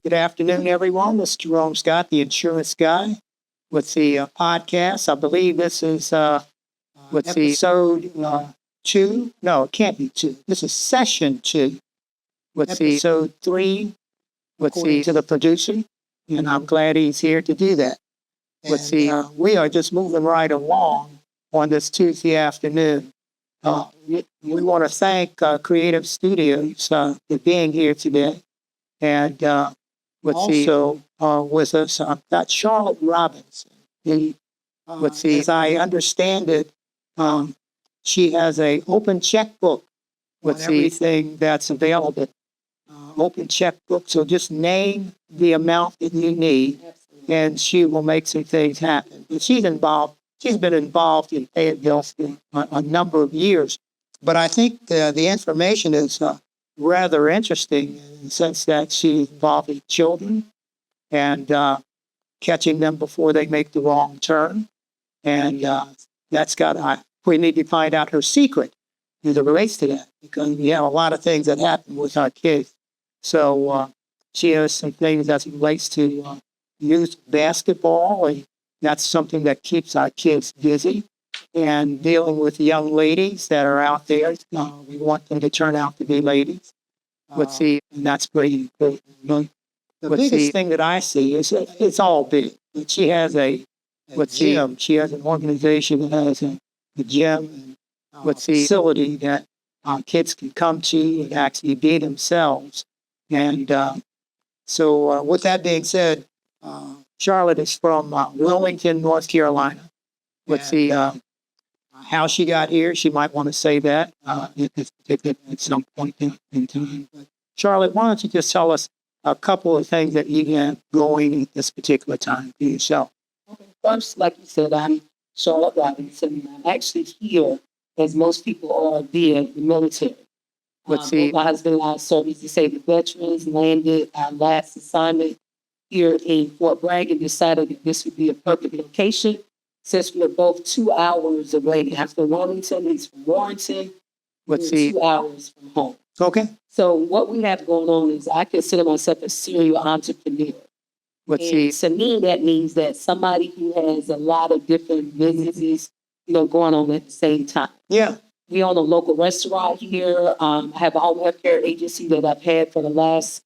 Good afternoon, everyone. This is Jerome Scott, the insurance guy, with the podcast. I believe this is episode 2. No, it can't be 2. This is session 2. With the episode 3. To the producer, and I'm glad he's here to do that. We are just moving right along on this Tuesday afternoon. We want to thank Creative Studios for being here today. And with us, I've got Charlotte Robinson. As I understand it, she has an open checkbook with everything that's available. Open checkbook, so just name the amount that you need, and she will make some things happen. And she's been involved in Fayetteville for a number of years. But I think the information is rather interesting in the sense that she's involved with children and catching them before they make the wrong turn. And we need to find out her secret as it relates to that, because we have a lot of things that happen with our kids. So she has some things as it relates to youth basketball, and that's something that keeps our kids busy. And dealing with young ladies that are out there, we want them to turn out to be ladies. And that's pretty important. The biggest thing that I see is it's all big. But she has a gym. She has an organization that has a gym and facility that kids can come to and actually be themselves. And so with that being said, Charlotte is from Wilmington, North Carolina. How she got here, she might want to say that at some point in time. But Charlotte, why don't you just tell us a couple of things that you have going at this particular time for yourself? Okay. First, like you said, I'm Charlotte Robinson. I'm actually here, as most people are, via the military. My husband and I served as disabled veterans, landed our last assignment here in Fort Bragg, and decided that this would be a perfect location since we're both 2 hours away. After Wilmington is from Warrenton, we're 2 hours from home. Okay. So what we have going on is I consider myself a serial entrepreneur. To me, that means that somebody who has a lot of different businesses, going on at the same time. Yeah. We own a local restaurant here. I have a home health care agency that I've had for the last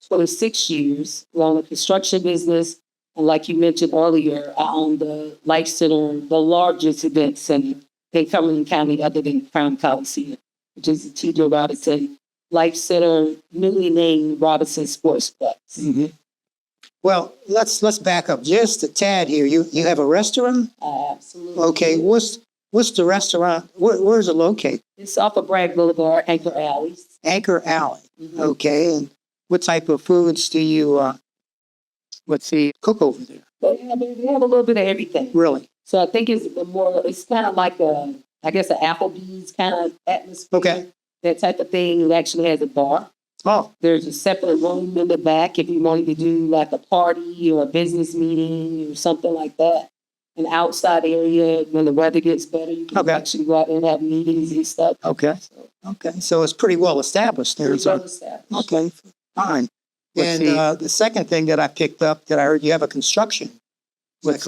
26 years. We own a construction business. And like you mentioned earlier, I own the Life Center, the largest event center in Cumberland County other than Crown Coliseum, which is the T.J. Robinson Life Center, newly named Robinson Sportsplex. Mm-hmm. Well, let's back up just a tad here. You have a restaurant? Absolutely. Okay, what's the restaurant? Where is it located? It's off of Bragg Boulevard, Anchor Alley. Anchor Alley. Mm-hmm. Okay, and what type of foods do you cook over there? Well, we have a little bit of everything. Really? So I think it's kind of like an Applebee's kind of atmosphere. Okay. That type of thing. It actually has a bar. Oh. There's a separate room in the back if you wanted to do like a party or a business meeting or something like that. An outside area when the weather gets better, you can actually go out and have meetings and stuff. Okay. So it's pretty well established there. Well established. Okay, fine. And the second thing that I picked up that I heard you have a construction. We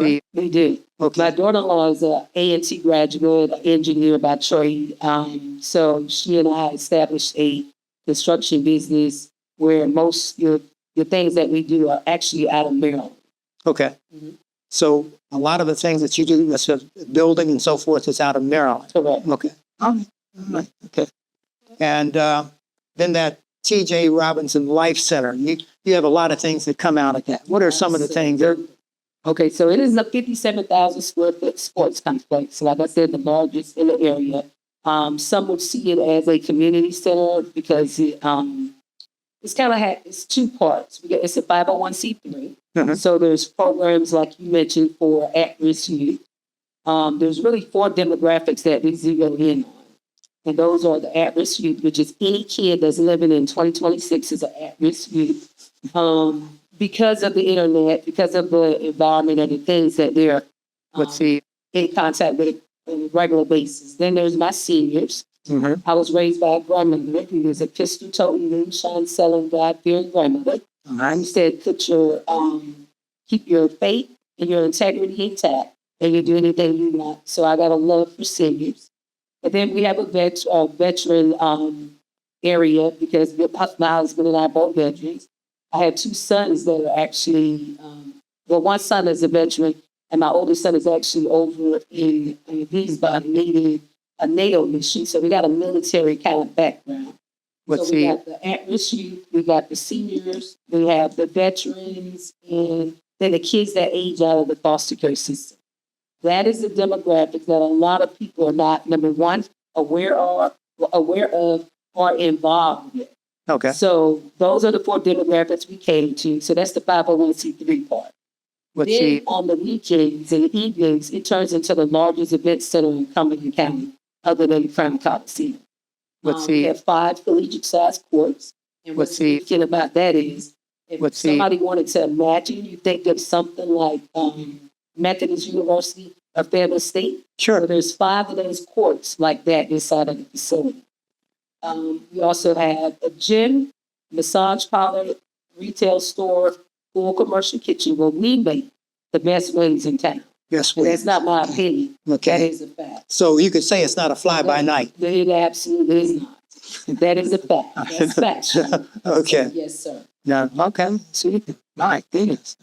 do. Okay. My daughter-in-law is an A&T graduate, an engineer by trade. So she and I established a construction business where most the things that we do are actually out of Maryland. Okay. Mm-hmm. So a lot of the things that you do, building and so forth, is out of Maryland. Correct. Okay. All right. Okay. And then that T.J. Robinson Life Center, you have a lot of things that come out of that. What are some of the things? Okay, so it is a 57,000 square foot sports complex. Like I said, the largest in the area. Some would see it as a community center because it's it's two parts. It's a 501c3. Mm-hmm. So there's programs like you mentioned for at-risk youth. There's really 4 demographics that we zero in on. And those are the at-risk youth, which is any kid that's living in 2026 is an at-risk youth. Because of the internet, because of the environment and the things that they're in contact with on a regular basis. Then there's my seniors. Mm-hmm. I was raised by a grandmother who is a pistol-toting, moonshine-selling, God-fearing grandmother. You said keep your faith and your integrity intact, and you do anything you want. So I got a love for seniors. And then we have a veteran area because my husband and I are both veterans. I have two sons that are actually, one son is a veteran, and my oldest son is actually over in Wiesbaden leading a NATO mission. So we got a military kind of background. So we got the at-risk youth, we got the seniors, we have the veterans, and then the kids that age out of the foster care system. That is the demographic that a lot of people are not, number one, aware of or involved with. Okay. So those are the four demographics we cater to. So that's the 501c3 part. Then on the weekends and evenings, it turns into the largest event center in Cumberland County, other than the Coliseum. We have 5 collegiate-sized courts. And what's significant about that is, if somebody wanted to imagine, you think of something like Methodist University of Fayetteville State. Sure. So there's 5 of those courts like that inside of the facility. We also have a gym, massage parlor, retail store, full commercial kitchen where we make the best wings in town. Yes, and that's not my opinion. Okay. That is a fact. So you could say it's not a fly-by-night. It absolutely is not. That is a fact. That's factual. Okay. Yes, sir. No, okay. See, my goodness.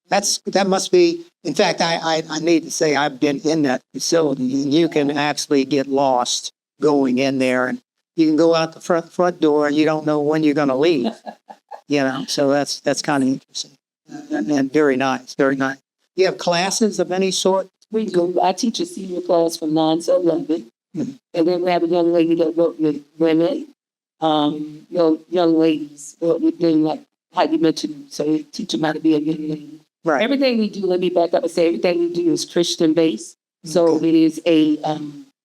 That must be, in fact, I need to say I've been in that facility, and you can actually get lost going in there, and you can go out the front door and you don't know when you're going to leave. So that's kind of interesting and very nice, very nice. You have classes of any sort? We do. I teach a senior class from 9 to 11. Mm-hmm. And then we have a young lady that works with women, young ladies, like how you mentioned, so you teach them how to be a young lady. Right. Everything we do, let me back up and say, everything we do is Christian-based. So it is a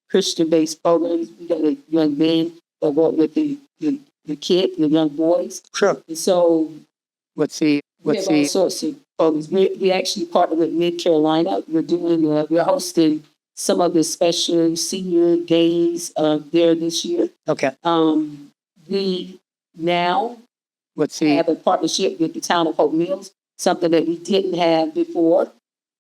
Christian-based program. We got a young men that work with the kids, the young boys. Sure. And so we have all sorts of programs. We actually partner with Mid Carolina. We're hosting some of the special senior days there this year. Okay. We now have a partnership with the town of Hope Mills, something that we didn't have before,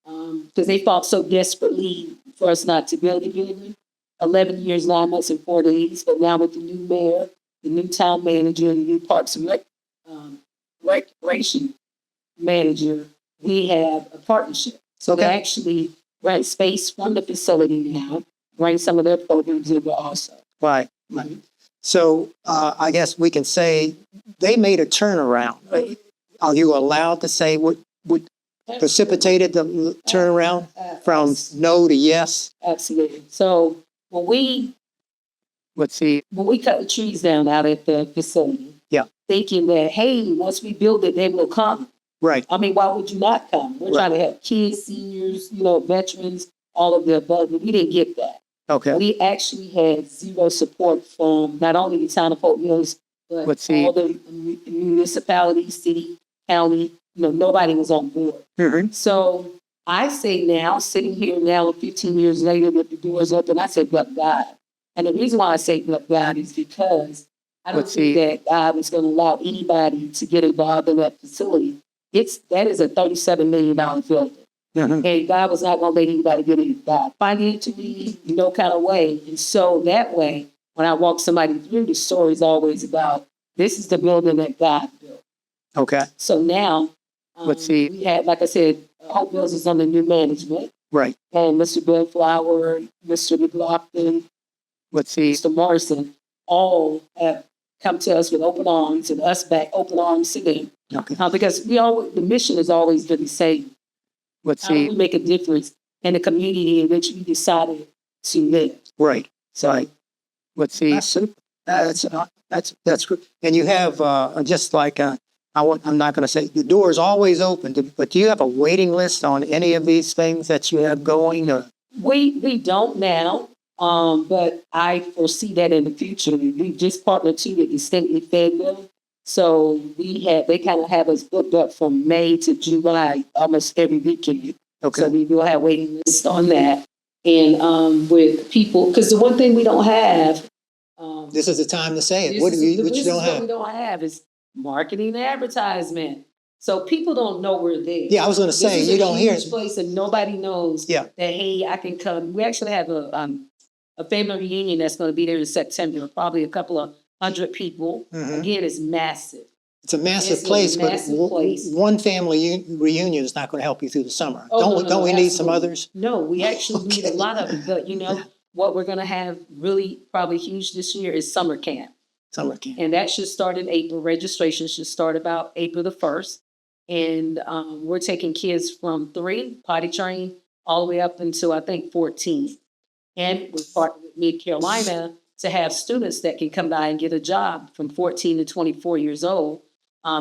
because they fought so desperately for us not to build a building. 11 years, 9 months, and 4 days. But now with the new mayor, the new town manager, and the new Parks and Recreation manager, we have a partnership. So they actually rent space from the facility now, bring some of their programs over also. Right. Mm-hmm. So I guess we can say they made a turnaround. Right? Are you allowed to say what precipitated the turnaround from no to yes? Absolutely. So when we cut the trees down out at the facility, thinking that, hey, once we build it, they will come. Right. I mean, why would you not come? We're trying to help kids, seniors, veterans, all of the above. But we didn't get that. Okay. We actually had zero support from not only the town of Hope Mills, but all the municipalities, city, county. Nobody was on board. Mm-hmm. So I say now, sitting here now, 15 years later, with the doors open, I say, but God. And the reason why I say but God is because I don't think that God is going to allow anybody to get involved in that facility. That is a $37 million building. Mm-hmm. And God was not going to let anybody get involved financially, no kind of way. And so that way, when I walk somebody through, the story is always about, this is the building that God built. Okay. So now, we have, like I said, Hope Mills is under new management. Right. And Mr. Ben Flower, Mr. McLaughlin, Mr. Morrison, all have come to us with open arms and us back open arms to them. Okay. Because the mission has always been the same. How do we make a difference in the community in which we decided to live? Right. So, that's good. And you have just like I'm not going to say the door is always open, but do you have a waiting list on any of these things that you have going? Or? We don't now, but I foresee that in the future. We just partnered too with the state of Fayetteville. So they kind of have us booked up from May to July almost every weekend. Okay. So we will have waiting lists on that. And with people, because the one thing we don't have. This is the time to say it. What you don't have? What we don't have is marketing and advertisement. So people don't know we're there. Yeah, I was going to say, This is you a don't hear huge place and nobody knows Yeah. that, hey, I can come. We actually have a family reunion that's going to be there in September, probably a couple of 100 people. Mhm. Again, it's massive. It's a massive It's a place, massive but place. one family reunion is not going to help you through the summer. Oh, don't no, don't we need some absolutely. others? No, we actually need a Okay. lot of them. But you know what we're going to have really probably huge this year is summer camp. Summer camp. And that should start in April. Registration should start about April the 1st. And we're taking kids from 3, potty trained, all the way up until I think 14. And we're partnered with Mid Carolina to have students that can come by and get a job from 14 to 24 years old.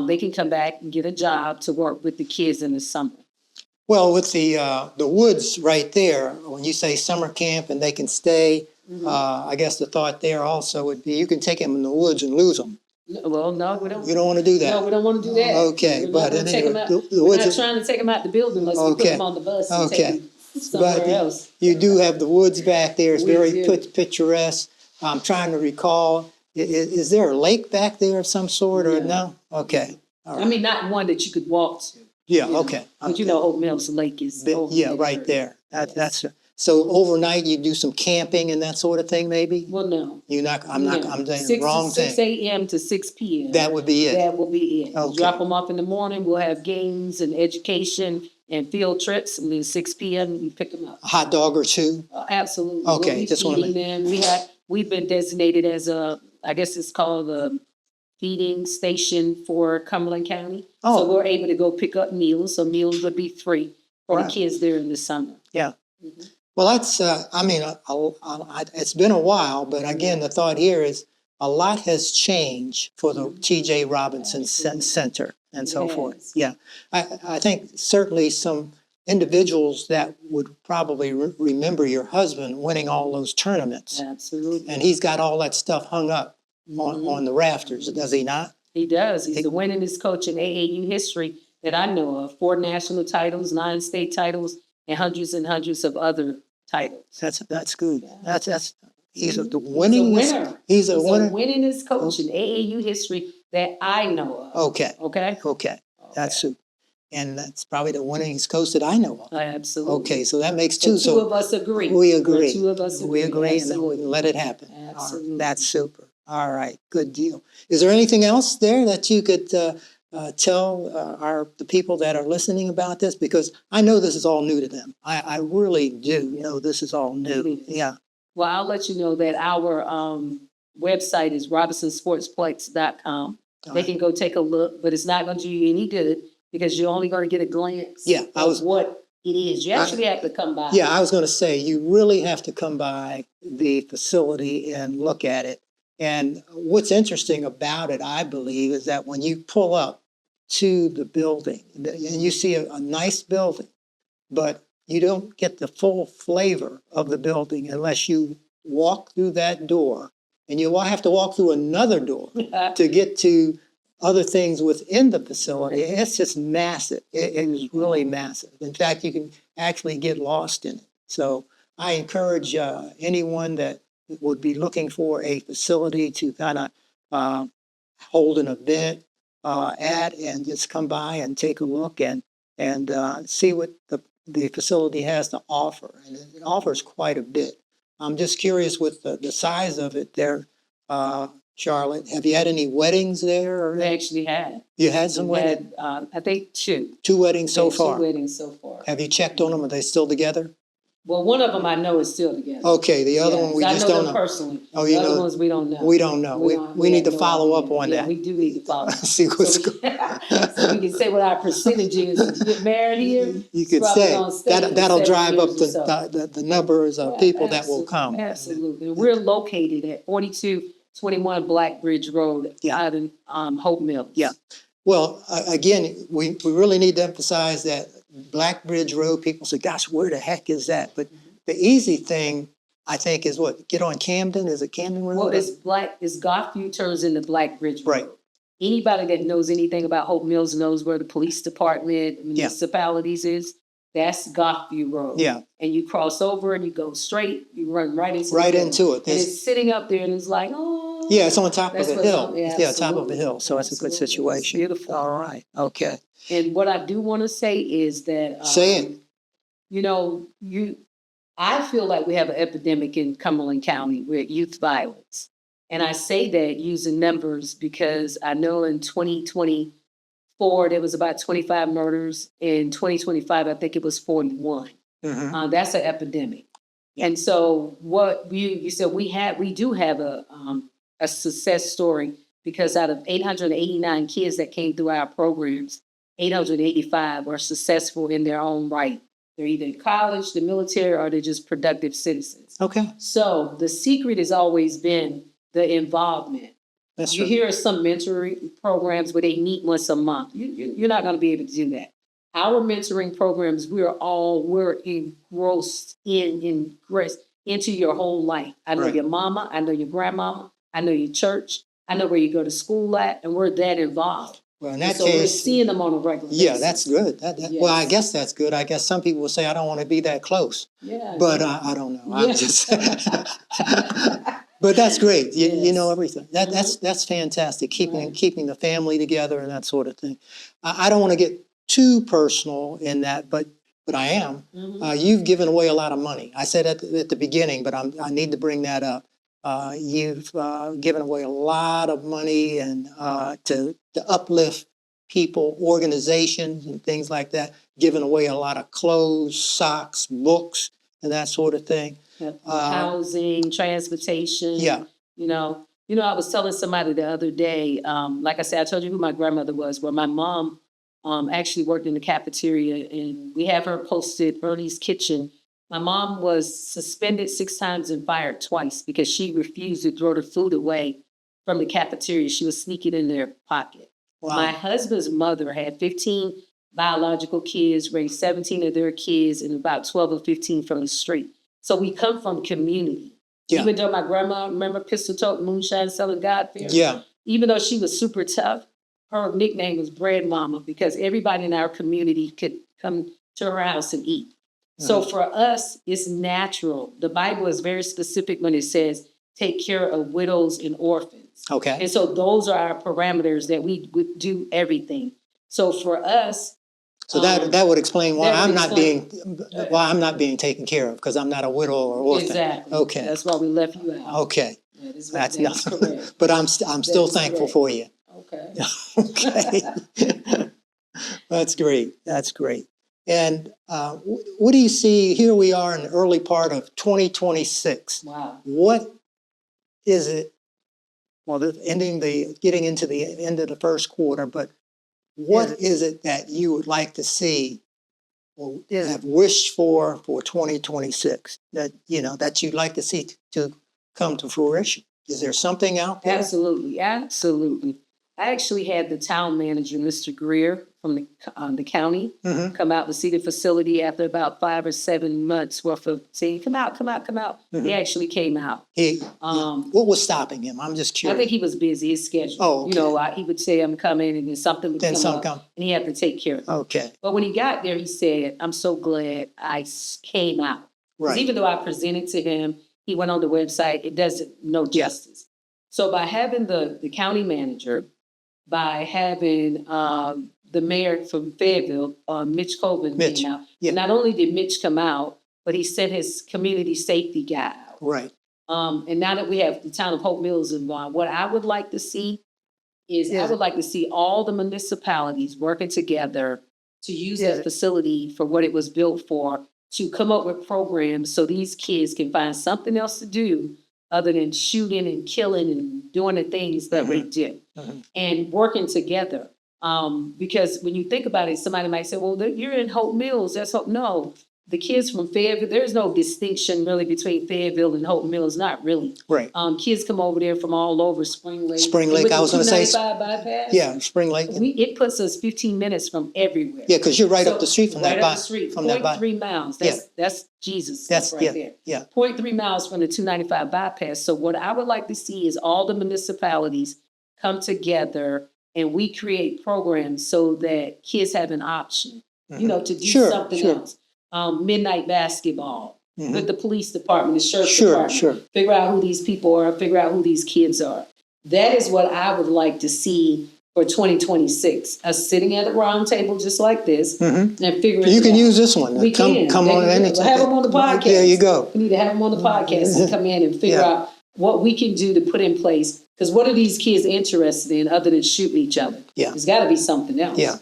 They can come back and get a job to work with the kids in the summer. Well, with the woods right there, when you say summer camp and they can stay, I guess the thought there also would be you can take them in the woods and lose them. Well, no, we don't. You don't want to do that. No, we don't want to do that. Okay, We're but not gonna take anyway, them out. the We're woods not are- trying to take them out the building unless we put Okay. them on the bus and Okay. take them somewhere But else. you do have the woods back there. It's We very do. picturesque. I'm trying to recall. Is there a lake back there of some sort or no? Okay. All I right. mean, not one that you could walk to. Yeah. you know, Okay. But you know, Hope Mills Lake is. over Yeah. there. Right there. That's so overnight you do some camping and that sort of thing. Maybe Well, no. you're not. I'm not. No. I'm saying the 6 wrong 6 thing. a.m. to 6 p.m. That would be it. That will be it. Okay. Drop them off in the morning. We'll have games and education and field trips. And then 6 p.m. you pick them up. A hot dog or two. Absolutely. Okay, We'll be just wanna feeding them. We've been designated as I guess it's called a feeding station for Cumberland County. Oh. So we're able to go pick up meals. So meals would be free for Right. the kids there in the summer. Yeah. Mhm. Well, that's. I mean, it's been a while, but again, the thought here is a lot has changed for the T.J. Robinson Center and so forth. Yes. Yeah, I think certainly some individuals that would probably remember your husband winning all those tournaments, Absolutely. and he's got all that stuff hung up Mhm. on the rafters, does he not? He does. He's the winningest coach in AAU history that I know of. 4 national titles, 9 state titles, and hundreds of other titles. That's good. That's he's the He's a winningest. winner. He's a He's winner. the winningest coach in AAU history that I know of. Okay. Okay? Okay. That's super. And that's probably the winningest coach that I know of. Absolutely. Okay, so that makes The two. two So of us agree. we The agree. two of us agree. We agree, and then we Absolutely. can let it happen. Absolutely. That's super. All right, good deal. Is there anything else there that you could tell the people that are listening about this? Because I know this is all new to them. I really do know this is all new. It is. Yeah. Well, I'll let you know that our website is robinsonsportsplex.com. They can go take a look, but it's not going to do you any good because you're only going to get a glance Yeah, of what it is. You actually have to come by. Yeah, I was going to say, you really have to come by the facility and look at it. And what's interesting about it, I believe, is that when you pull up to the building and you see a nice building, but you don't get the full flavor of the building unless you walk through that door. And you will have to walk through another door to get to other things within the facility. It's just massive. It is really massive. In fact, you can actually get lost in it. So I encourage anyone that would be looking for a facility to kind of hold an event at and just come by and take a look and see what the facility has to offer. And it offers quite a bit. I'm just curious with the size of it there, Charlotte. Have you had any weddings there? Or We actually had. you had some We weddings? had, I think 2. Two weddings so We had far. 2 weddings so far. Have you checked on them? Are they still together? Well, one of them I know is still together. Okay, the other one we Yes, just I know don't them know. personally. Oh, you The other know- ones we don't know. We don't know. We need to have no follow up idea. on Yeah, that. we do need to follow up. See what's So going. so we can say what our percentage is. If you get married here, You it's could probably say gonna stay that for that'll 7 drive up years or so. the numbers of people that will Absolutely, come. Absolutely. And we're located at 4221 Blackbridge Road Yeah. out in Hope Mills. Yeah. Well, again, we really need to emphasize that Blackbridge Road. People say, "Gosh, where the heck is that?" But the easy thing, I think, is what? Get on Camden. Is it Camden Road? Well, it's Goffview turns into Blackbridge Road. Right. Anybody that knows anything about Hope Mills knows where the police department, municipalities is. That's Goffview Road. Yeah. And you cross over and you go straight, you run right into Right the building. into it. And it's sitting up there and it's like, oh, Yeah, it's on top of That's a what's hill. on- yeah, Yeah, top of a absolutely. hill. So it's a good Absolutely. It's situation. beautiful. All right. Okay. And what I do want to say is that, Say it. you know, I feel like we have an epidemic in Cumberland County with youth violence. And I say that using numbers because I know in 2024, there was about 25 murders. In 2025, I think it was 41. That's an epidemic. And so what you said, we do have a success story because out of 889 kids that came through our programs, 885 are successful in their own right. They're either in college, the military, or they're just productive citizens. Okay. So the secret has always been the involvement. That's You right. hear some mentoring programs where they meet once a month. You're not going to be able to do that. Our mentoring programs, we're engrossed into your whole life. I know Right. your mama, I know your grandmama, I know your church, I know where you go to school at, and we're that involved. Well, in And that so we're case, seeing them on a regular yeah, basis. that's good. Well, I Yes. guess that's good. I guess some people will say, I don't want to be that close, Yeah. but I don't know. I'm Yeah. just, but that's great. You Yes. know everything. That's fantastic. Right. Keeping the family together and that sort of thing. I don't want to get too personal in that, but I am. Mhm. You've given away a lot of money. I said at the beginning, but I need to bring that up. You've given away a lot of money and to uplift people, organizations, and things like that. Given away a lot of clothes, socks, books, and that sort of thing. Housing, transportation. Yeah. I was telling somebody the other day, like I said, I told you who my grandmother was. Well, my mom actually worked in the cafeteria, and we have her posted Ernie's Kitchen. My mom was suspended 6 times and fired twice because she refused to throw the food away from the cafeteria. She was sneaking in their pocket. Wow. My husband's mother had 15 biological kids, raised 17 of their kids, and about 12 or 15 from the street. So we come from community. Yeah. Even though my grandma, remember Pistol Tote Moonshine selling God-fearing? Yeah. Even though she was super tough, her nickname was Bread Mama because everybody in our community could come to her house and eat. So for us, it's natural. The Bible is very specific when it says, take care of widows and orphans. Okay. And so those are our parameters that we would do everything. So for us, So that would explain why that would I'm not being taken care of because I'm not a widow or orphan. exactly. Okay. That's why we left you out. Okay. That is That's that's not. correct. But I'm still is thankful correct. for you. Okay. Okay. That's great. That's great. And what do you see? Here we are in the early part of 2026. Wow. What is it? Well, getting into the end of the first quarter, but what is it that you would like to see or have wished for 2026 that you'd like to see to come to fruition? Is there something out there? Absolutely. Absolutely. I actually had the town manager, Mr. Greer from the county, come out to see the facility after about 5 or 7 months worth of saying, come out. He actually came out. What was stopping him? I'm just I curious. think he was busy, his schedule. Oh, okay. He would say, I'm coming, and then something would come up, and he had to take care of it. Okay. But when he got there, he said, I'm so glad I came out. Because Right. even though I presented to him, he went on the website, it doesn't no justice. So by having the county manager, by having the mayor from Fayetteville, Mitch Colvin, Mitch, came out. yeah. Not only did Mitch come out, but he sent his community safety guy out. Right. And now that we have the town of Hope Mills involved, what I would like to see is I would like to see all the municipalities working together to use that facility for what it was built for, to come up with programs so these kids can find something else to do other than shooting and killing and doing the things that we do, and working together. Because when you think about it, somebody might say, well, you're in Hope Mills. That's Hope. No, the kids from Fayetteville, there's no distinction really between Fayetteville and Hope Mills, not really. Right. Kids come over there from all over Spring Lake. Spring Lake, With the I was going to say. 295 bypass, Yeah, Spring Lake. it puts us 15 minutes from everywhere. Yeah, because you're right up So, the street from right that up the street, 0.3 miles. That's Jesus That's right there. Yeah. 0.3 miles from the 295 bypass. So what I would like to see is all the municipalities come together and we create programs so that kids have an option, to do something else. Midnight basketball with the police department, the sheriff's department. Figure out who these people are, figure out who these kids are. That is what I would like to see for 2026. Us sitting at a round table just like this and figuring You it can out. use this one. We Come on They in. can have them on the podcast. There you go. We need to have them on the podcast and come in and figure out what we can do to put in place. Because what are these kids interested in other than shooting each other? Yeah. There's got to be something else. Yeah.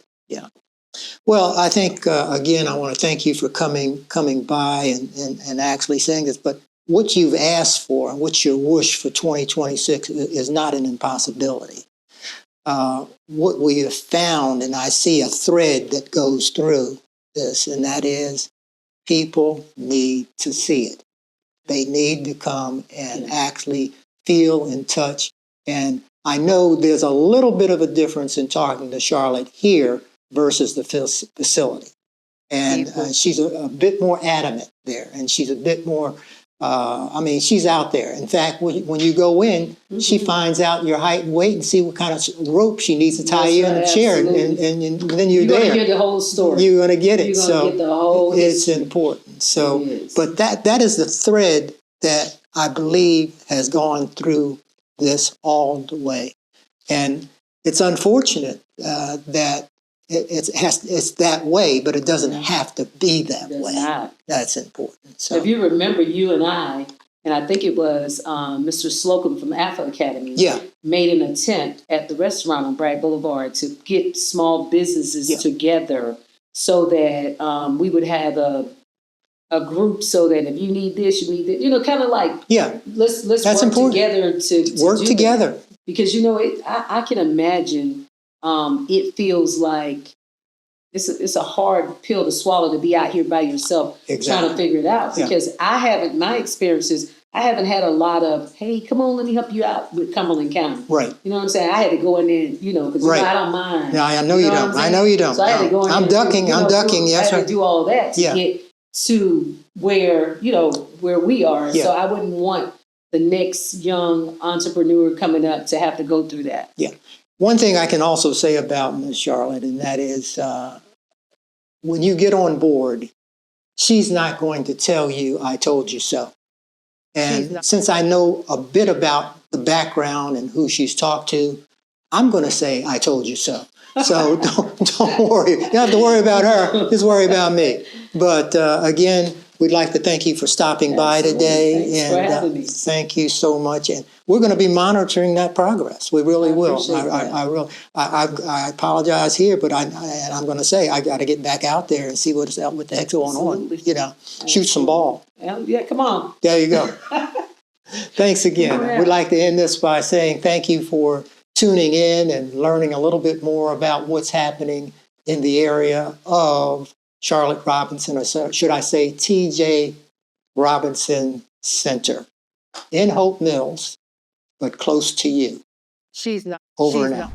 Well, I think, again, I want to thank you for coming by and actually saying this, but what you've asked for and what your wish for 2026 is not an impossibility. What we have found, and I see a thread that goes through this, and that is people need to see it. They need to come and actually feel and touch. And I know there's a little bit of a difference in talking to Charlotte here versus the facility. And she's a bit more adamant there, and she's a bit more, she's out there. In fact, when you go in, she finds out your height and weight and see what kind of rope she needs to tie you in the chair, and then you're there. You're going to hear the whole story. You're going to get it. You're going to get the whole it's history. important. So, It is. but that is the thread that I believe has gone through this all the way. And it's unfortunate that it's that way, but it doesn't have to be that way. Not. That's important. So If you remember, you and I think it was Mr. Slocum from Alpha Academy, made an attempt at the restaurant on Bragg Boulevard to get small businesses together so that we would have a group so that if you need this, you need that, kind of like, let's That's work important. together to work do together. that. Because, I can imagine it feels like it's a hard pill to swallow to be out here by yourself trying to figure it out. Because my experiences, I haven't had a lot of, hey, come on, let me help you out with Cumberland County. Right. You know what I'm saying? I had to go in there, because I don't mind. Yeah, I know you don't. I know you don't. So I had to go in I'm there ducking. I'm ducking. Yes, I had to do all that to get to where we are. Yeah. So I wouldn't want the next young entrepreneur coming up to have to go through that. Yeah. One thing I can also say about Ms. Charlotte, and that is when you get on board, she's not going to tell you, I told you so. And since I know a bit about the background and who she's talked to, I'm going to say, I told you so. So don't worry. You don't have to worry about her. Just worry about me. But again, we'd like to thank you for stopping by today. Thanks for having me. Thank you so much. And we're going to be monitoring that progress. We really will. I apologize here, but I'm going to say I got to get back out there and see what the heck's going on. Shoot some ball. Yeah, come on. There you go. Thanks again. Yeah. We'd like to end this by saying thank you for tuning in and learning a little bit more about what's happening in the area of Charlotte Robinson, or should I say T.J. Robinson Center in Hope Mills, but close to you. She's not. Over and out.